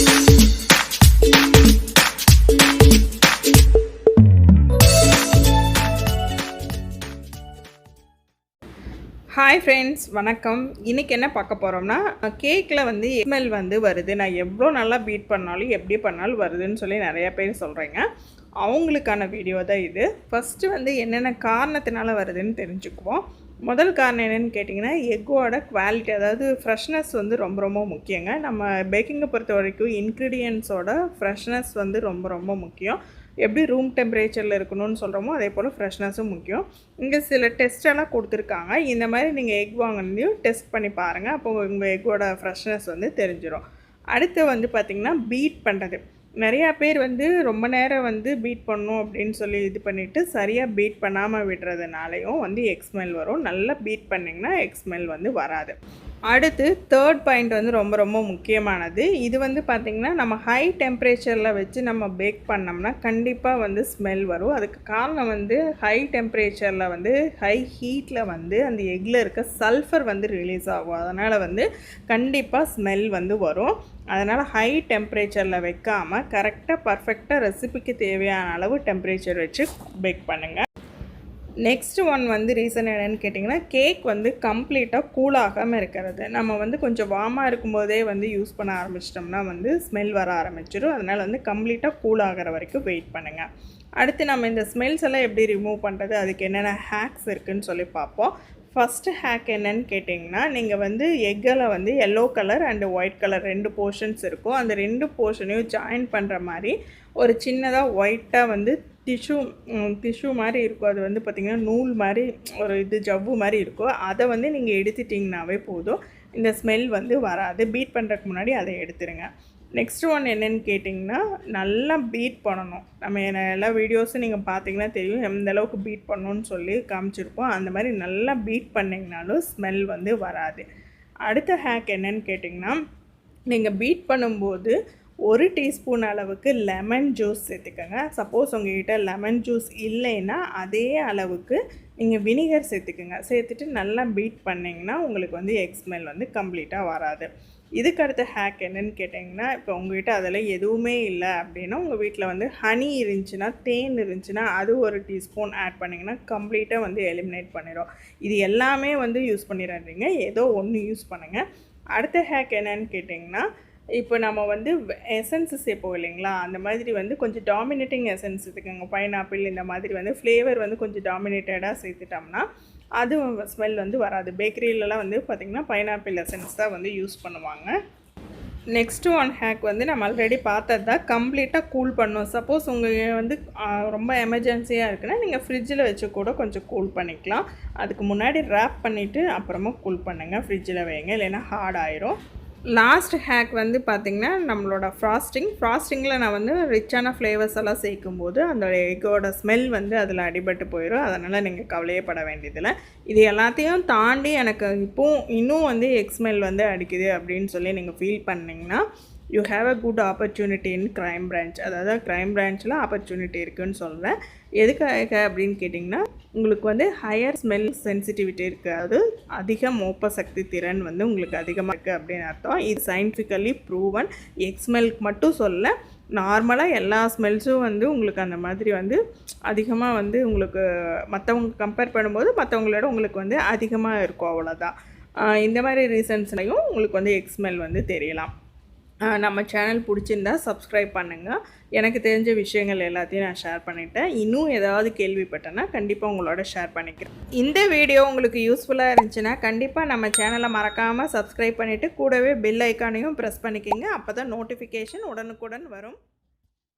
Hi friends, வணக்கம். இன்றைக்கி என்ன பார்க்க போகிறோம்னா, கேக்கில் வந்து ஸ்மெல் வந்து வருது. நான் எவ்வளோ நல்லா பீட் பண்ணாலும் எப்படி பண்ணாலும் வருதுன்னு சொல்லி நிறையா பேர் சொல்கிறீங்க. அவங்களுக்கான வீடியோ தான் இது. ஃபஸ்ட்டு வந்து என்னென்ன காரணத்தினால வருதுன்னு தெரிஞ்சுக்குவோம். முதல் காரணம் என்னென்னு கேட்டிங்கன்னா, எக்கோட குவாலிட்டி, அதாவது ஃப்ரெஷ்னஸ் வந்து ரொம்ப ரொம்ப முக்கியங்க. நம்ம பேக்கிங்கை பொறுத்த வரைக்கும் இன்க்ரீடியன்ஸோட ஃப்ரெஷ்னஸ் வந்து ரொம்ப ரொம்ப முக்கியம். எப்படி ரூம் டெம்பரேச்சரில் இருக்கணும்னு சொல்கிறோமோ அதே போல் ஃப்ரெஷ்னஸும் முக்கியம். இங்கே சில டெஸ்ட்டெல்லாம் கொடுத்துருக்காங்க. இந்த மாதிரி நீங்கள் எக் வாங்கினதையும் டெஸ்ட் பண்ணி பாருங்கள். அப்போ உங்கள் எக்கோட ஃப்ரெஷ்னஸ் வந்து தெரிஞ்சிடும். அடுத்து வந்து பார்த்திங்கன்னா, பீட் பண்ணுறது. நிறையா பேர் வந்து ரொம்ப நேரம் வந்து பீட் பண்ணணும் அப்படின்னு சொல்லி இது பண்ணிவிட்டு சரியாக பீட் பண்ணாமல் விடுறதுனாலையும் வந்து எக் ஸ்மெல் வரும். நல்லா பீட் பண்ணிங்கன்னா எக் ஸ்மெல் வந்து வராது. அடுத்து தேர்ட் பாயிண்ட் வந்து ரொம்ப ரொம்ப முக்கியமானது. இது வந்து பார்த்திங்கன்னா, நம்ம ஹை டெம்பரேச்சரில் வச்சு நம்ம பேக் பண்ணோம்னா கண்டிப்பாக வந்து ஸ்மெல் வரும். அதுக்கு காரணம் வந்து ஹை டெம்பரேச்சரில் வந்து ஹை ஹீட்டில் வந்து அந்த எக்கில் இருக்க சல்ஃபர் வந்து ரிலீஸ் ஆகும். அதனால் வந்து கண்டிப்பாக ஸ்மெல் வந்து வரும். அதனால் ஹை டெம்பரேச்சரில் வைக்காமல் கரெக்டாக பர்ஃபெக்டாக ரெசிபிக்கு தேவையான அளவு டெம்பரேச்சர் வச்சு பேக் பண்ணுங்கள். நெக்ஸ்ட்டு ஒன் வந்து ரீசன் என்னென்னு கேட்டிங்கன்னா, கேக் வந்து கம்ப்ளீட்டாக கூலாகாமல் இருக்கிறது. நம்ம வந்து கொஞ்சம் வார்மாக இருக்கும்போதே வந்து யூஸ் பண்ண ஆரம்பிச்சிட்டோம்னா வந்து ஸ்மெல் வர ஆரம்பிச்சிடும். அதனால் வந்து கம்ப்ளீட்டாக கூலாகிற வரைக்கும் வெயிட் பண்ணுங்கள். அடுத்து நம்ம இந்த ஸ்மெல்ஸ் எல்லாம் எப்படி ரிமூவ் பண்ணுறது, அதுக்கு என்னென்ன ஹேக்ஸ் இருக்குதுன்னு சொல்லி பார்ப்போம். ஃபஸ்ட்டு ஹேக் என்னன்னு கேட்டிங்கன்னா, நீங்கள் வந்து எக்கில் வந்து yellow colour and white colour 2 portions இருக்கும். அந்த 2 போர்ஷனையும் ஜாயின் பண்ணுற மாதிரி ஒரு சின்னதாக ஒயிட்டாக வந்து டிஷ்யூ மாதிரி இருக்கும். அது வந்து பார்த்திங்கன்னா நூல் மாதிரி ஒரு ஜவ்வு மாதிரி இருக்கும். அதை வந்து நீங்கள் எடுத்துட்டிங்கனாவே போதும், இந்த ஸ்மெல் வந்து வராது. பீட் பண்ணுறதுக்கு முன்னாடி அதை எடுத்துருங்க. நெக்ஸ்ட் ஒன் என்னென்னு கேட்டிங்கன்னா, நல்லா பீட் பண்ணணும். நம்ம எல்லா வீடியோஸும் நீங்கள் பார்த்தீங்கன்னா தெரியும் எந்த அளவுக்கு பீட் பண்ணணும்னு சொல்லி காமிச்சிருப்போம். அந்த மாதிரி நல்லா பீட் பண்ணிங்கனாலும் ஸ்மெல் வந்து வராது. அடுத்த ஹேக் என்னென்னு கேட்டிங்கன்னா, நீங்கள் பீட் பண்ணும்போது 1 டீஸ்பூன் அளவுக்கு லெமன் ஜூஸ் சேர்த்துக்கோங்க. சப்போஸ் உங்கள்கிட்ட லெமன் ஜூஸ் இல்லைன்னா அதே அளவுக்கு நீங்கள் வினிகர் சேர்த்துக்குங்க. சேர்த்துட்டு நல்லா பீட் பண்ணிங்கன்னா உங்களுக்கு வந்து எக் ஸ்மெல் வந்து கம்ப்ளீட்டாக வராது. இதுக்கு அடுத்த ஹேக் என்னென்னு கேட்டிங்கன்னா, இப்போ உங்கள்கிட்ட அதில் எதுவுமே இல்லை அப்படின்னா, உங்கள் வீட்டில் வந்து ஹனி இருந்துச்சுன்னா, தேன் இருந்துச்சுன்னா அது 1 டீஸ்பூன் ஆட் பண்ணிங்கன்னா கம்ப்ளீட்டாக வந்து எலிமினேட் பண்ணிடும். இது எல்லாமே வந்து யூஸ் பண்ணிடாதீங்க, ஏதோ ஒன்று யூஸ் பண்ணுங்கள். அடுத்த ஹேக் என்னென்னு கேட்டிங்கன்னா, இப்போ நம்ம வந்து எசன்ஸ் சேர்ப்போம் இல்லைங்களா, அந்த மாதிரி வந்து கொஞ்சம் டாமினேட்டிங் எசன்ஸ் சேர்த்துக்கோங்க. பைனாப்பிள் இந்த மாதிரி வந்து ஃப்ளேவர் வந்து கொஞ்சம் டாமினேட்டடாக சேர்த்துட்டோம்னா அது ஸ்மெல் வந்து வராது. பேக்கரியிலலாம் வந்து பார்த்திங்கன்னா பைனாப்பிள் எசன்ஸ் தான் வந்து யூஸ் பண்ணுவாங்க. நெக்ஸ்ட்டு ஒன் ஹேக் வந்து நம்ம ஆல்ரெடி பார்த்தது தான், கம்ப்ளீட்டாக கூல் பண்ணணும். சப்போஸ் உங்களுக்கு வந்து ரொம்ப எமர்ஜென்சியாக இருக்குன்னா நீங்கள் ஃப்ரிட்ஜில் வச்சு கூட கொஞ்சம் கூல் பண்ணிக்கலாம். அதுக்கு முன்னாடி ரேப் பண்ணிவிட்டு அப்புறமா கூல் பண்ணுங்கள். ஃப்ரிட்ஜில் வைங்க, இல்லைன்னா ஹார்ட் ஆயிரும். லாஸ்ட் ஹேக் வந்து பார்த்திங்கன்னா, நம்மளோட ஃப்ராஸ்டிங்கில் நான் வந்து ரிச்சான ஃப்ளேவர்ஸ் எல்லாம் சேர்க்கும்போது அந்த எக்கோட ஸ்மெல் வந்து அதில் அடிபட்டு போயிடும். அதனால் நீங்கள் கவலையே பட வேண்டியதில்லை. இது எல்லாத்தையும் தாண்டி எனக்கு இன்னும் வந்து எக் ஸ்மெல் வந்து அடிக்குது அப்படின்னு சொல்லி நீங்கள் ஃபீல் பண்ணிங்கன்னா, you have a good opportunity in crime branch. அதாவது க்ரைம் பிரான்ச்சில் ஆப்பர்ச்சுனிட்டி இருக்குதுன்னு சொல்கிறேன். எதுக்காக அப்படின்னு கேட்டிங்கன்னா, உங்களுக்கு வந்து ஹையர் ஸ்மெல் சென்சிட்டிவிட்டி இருக்குது. அது அதிக மோப்ப சக்தி திறன் வந்து உங்களுக்கு அதிகமாக இருக்குது அப்படின்னு அர்த்தம். இது சயின்டிஃபிக்கலி ப்ரூவன். எக் ஸ்மெல்க்கு மட்டும் சொல்ல, நார்மலாக எல்லா ஸ்மெல்ஸும் வந்து உங்களுக்கு அந்த மாதிரி வந்து அதிகமாக வந்து உங்களுக்கு மற்றவங்க கம்பேர் பண்ணும்போது மற்றவங்களோட உங்களுக்கு வந்து அதிகமாக இருக்கும். அவ்வளோதான். இந்த மாதிரி ரீசன்ஸ்லையும் உங்களுக்கு வந்து எக் ஸ்மெல் வந்து தெரியலாம். நம்ம சேனல் பிடிச்சிருந்தா சப்ஸ்கிரைப் பண்ணுங்கள். எனக்கு தெரிஞ்ச விஷயங்கள் எல்லாத்தையும் நான் ஷேர் பண்ணிட்டேன். இன்னும் ஏதாவது கேள்விப்பட்டேன்னா கண்டிப்பாக உங்களோட ஷேர் பண்ணிக்கிறேன். இந்த வீடியோ உங்களுக்கு யூஸ்ஃபுல்லாக இருந்துச்சுன்னா கண்டிப்பாக நம்ம சேனலை மறக்காமல் சப்ஸ்கிரைப் பண்ணிவிட்டு கூடவே பெல் ஐக்கானையும் ப்ரெஸ் பண்ணிக்கோங்க. அப்போ தான் நோட்டிஃபிகேஷன் உடனுக்குடன் வரும்.